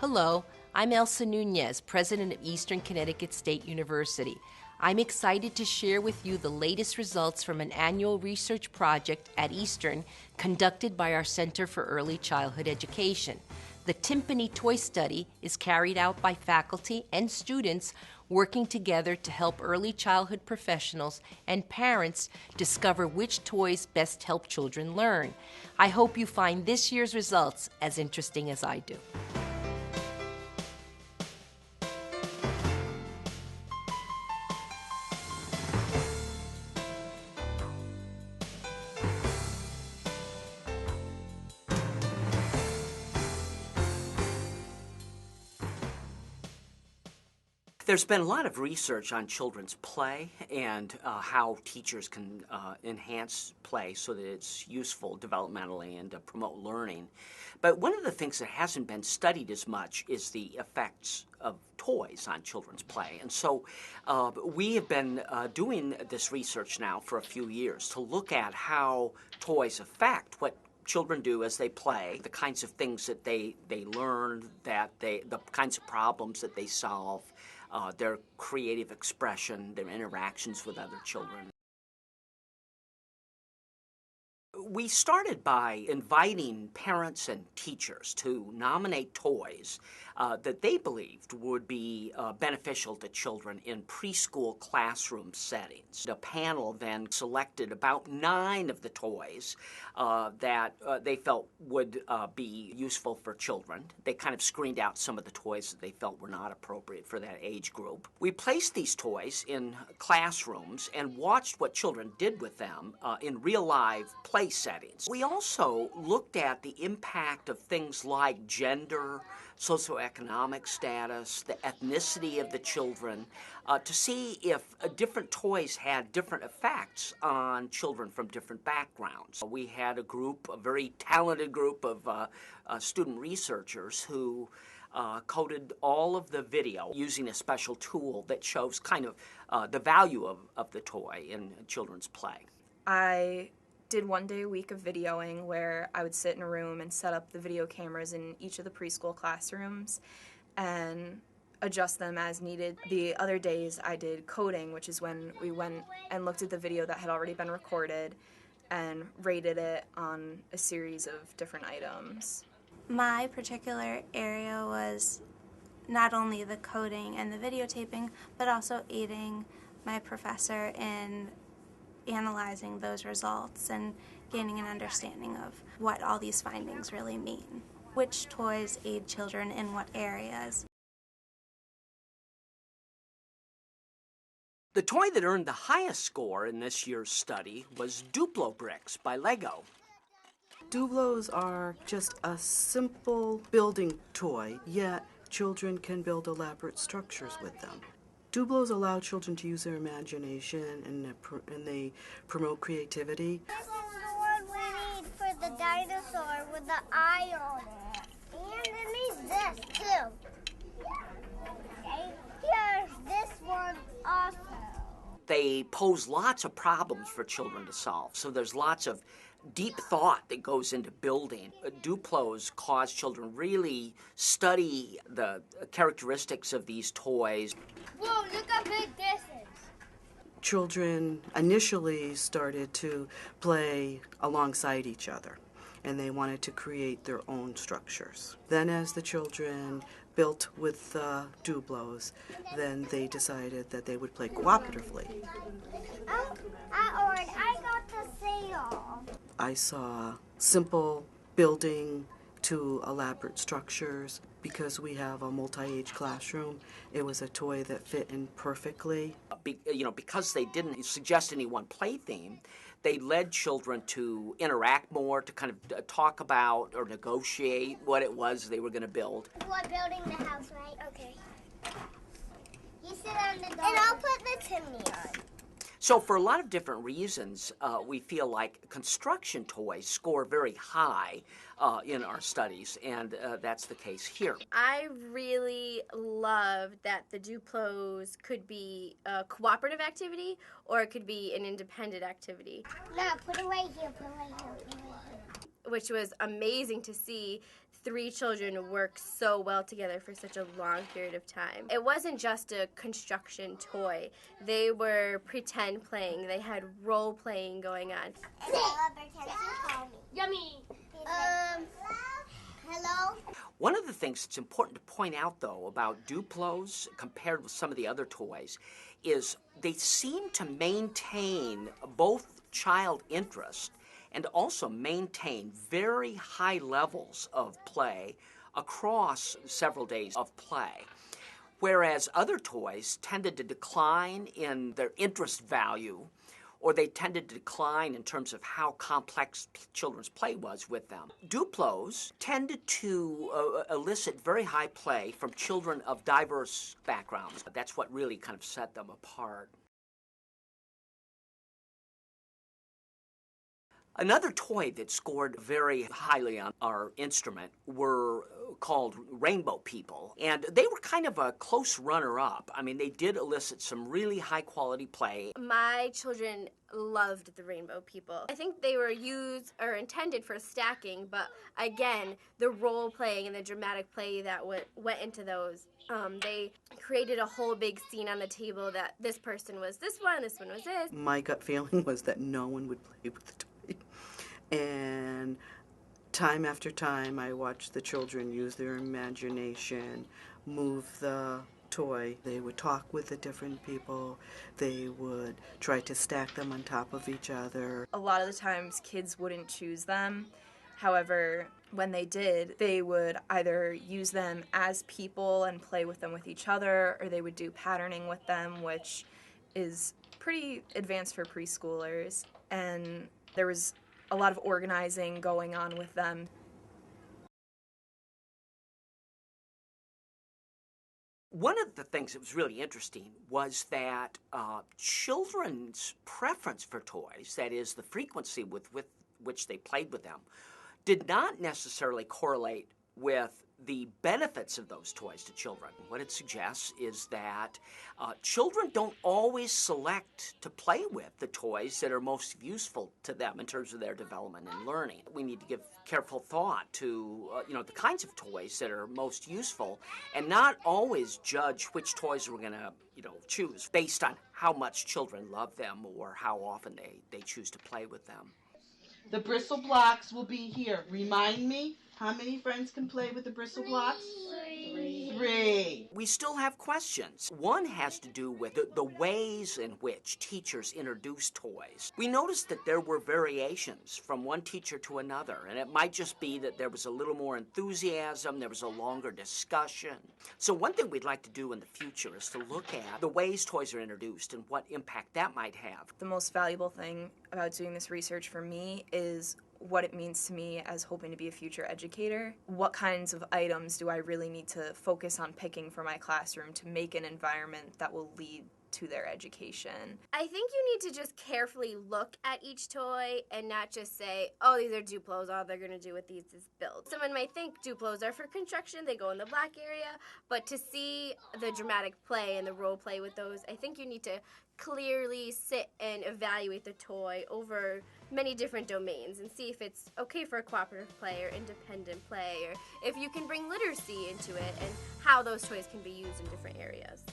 Hello, I'm Elsa Nunez, president of Eastern Connecticut State University. I'm excited to share with you the latest results from an annual research project at Eastern conducted by our Center for Early Childhood Education. The TIMPANI Toy Study is carried out by faculty and students working together to help early childhood professionals and parents discover which toys best help children learn. I hope you find this year's results as interesting as I do. There's been a lot of research on children's play and how teachers can enhance play so that it's useful developmentally and to promote learning. But one of the things that hasn't been studied as much is the effects of toys on children's play. And so we have been doing this research now for a few years to look at how toys affect what children do as they play, the kinds of things that they learn, the kinds of problems that they solve, their creative expression, their interactions with other children. We started by inviting parents and teachers to nominate toys that they believed would be beneficial to children in preschool classroom settings. The panel then selected about 9 of the toys that they felt would be useful for children. They kind of screened out some of the toys that they felt were not appropriate for that age group. We placed these toys in classrooms and watched what children did with them in real live play settings. We also looked at the impact of things like gender, socioeconomic status, the ethnicity of the children, to see if different toys had different effects on children from different backgrounds. We had a very talented group of student researchers who coded all of the video using a special tool that shows kind of the value of the toy in children's play. I did one day a week of videoing where I would sit in a room and set up the video cameras in each of the preschool classrooms and adjust them as needed. The other days I did coding, which is when we went and looked at the video that had already been recorded and rated it on a series of different items. My particular area was not only the coding and the videotaping, but also aiding my professor in analyzing those results and gaining an understanding of what all these findings really mean. Which toys aid children in what areas? The toy that earned the highest score in this year's study was Duplo bricks by Lego. Duplos are just a simple building toy, yet children can build elaborate structures with them. Duplos allow children to use their imagination and they promote creativity. This is the one we need for the dinosaur with the eye on it. And it needs this too. Okay, here's this one also. They pose lots of problems for children to solve, so there's lots of deep thought that goes into building. Duplos cause children really study the characteristics of these toys. Whoa, look how big this is. Children initially started to play alongside each other, and they wanted to create their own structures. Then as the children built with Duplos, then they decided that they would play cooperatively. I got the sale. I saw simple building to elaborate structures. Because we have a multi-age classroom, it was a toy that fit in perfectly. Because they didn't suggest any one play theme, they led children to interact more, to kind of talk about or negotiate what it was they were going to build. We're building the house, right? Okay. You sit on the door. And I'll put the chimney on. So for a lot of different reasons, we feel like construction toys score very high in our studies, and that's the case here. I really loved that the Duplos could be a cooperative activity or it could be an independent activity. No, put it right here, put it right here, put it right here. Which was amazing to see 3 children work so well together for such a long period of time. It wasn't just a construction toy. They were pretend playing. They had role playing going on. Yummy. Hello? One of the things that's important to point out, though, about Duplos compared with some of the other toys is they seem to maintain both child interest and also maintain very high levels of play across several days of play. Whereas other toys tended to decline in their interest value, or they tended to decline in terms of how complex children's play was with them. Duplos tended to elicit very high play from children of diverse backgrounds. That's what really kind of set them apart. Another toy that scored very highly on our instrument were called Rainbow People, and they were kind of a close runner-up. I mean, they did elicit some really high-quality play. My children loved the Rainbow People. I think they were used or intended for stacking, but again, the role playing and the dramatic play that went into those, they created a whole big scene on the table that this person was this one was this. My gut feeling was that no one would play with the toy. And time after time, I watched the children use their imagination, move the toy. They would talk with the different people. They would try to stack them on top of each other. A lot of the times kids wouldn't choose them. However, when they did, they would either use them as people and play with them with each other, or they would do patterning with them, which is pretty advanced for preschoolers. And there was a lot of organizing going on with them. One of the things that was really interesting was that children's preference for toys, that is, the frequency with which they played with them, did not necessarily correlate with the benefits of those toys to children. What it suggests is that children don't always select to play with the toys that are most useful to them in terms of their development and learning. We need to give careful thought to the kinds of toys that are most useful, and not always judge which toys we're going to choose based on how much children love them or how often they choose to play with them. The bristle blocks will be here. Remind me, how many friends can play with the bristle blocks? 3. We still have questions. One has to do with the ways in which teachers introduce toys. We noticed that there were variations from one teacher to another, and it might just be that there was a little more enthusiasm, there was a longer discussion. So one thing we'd like to do in the future is to look at the ways toys are introduced and what impact that might have. The most valuable thing about doing this research for me is what it means to me as hoping to be a future educator. What kinds of items do I really need to focus on picking for my classroom to make an environment that will lead to their education? I think you need to just carefully look at each toy and not just say, oh, these are Duplos, all they're going to do with these is build. Someone might think Duplos are for construction, they go in the black area, but to see the dramatic play and the role play with those, I think you need to clearly sit and evaluate the toy over many different domains and see if it's okay for a cooperative play or independent play, or if you can bring literacy into it and how those toys can be used in different areas.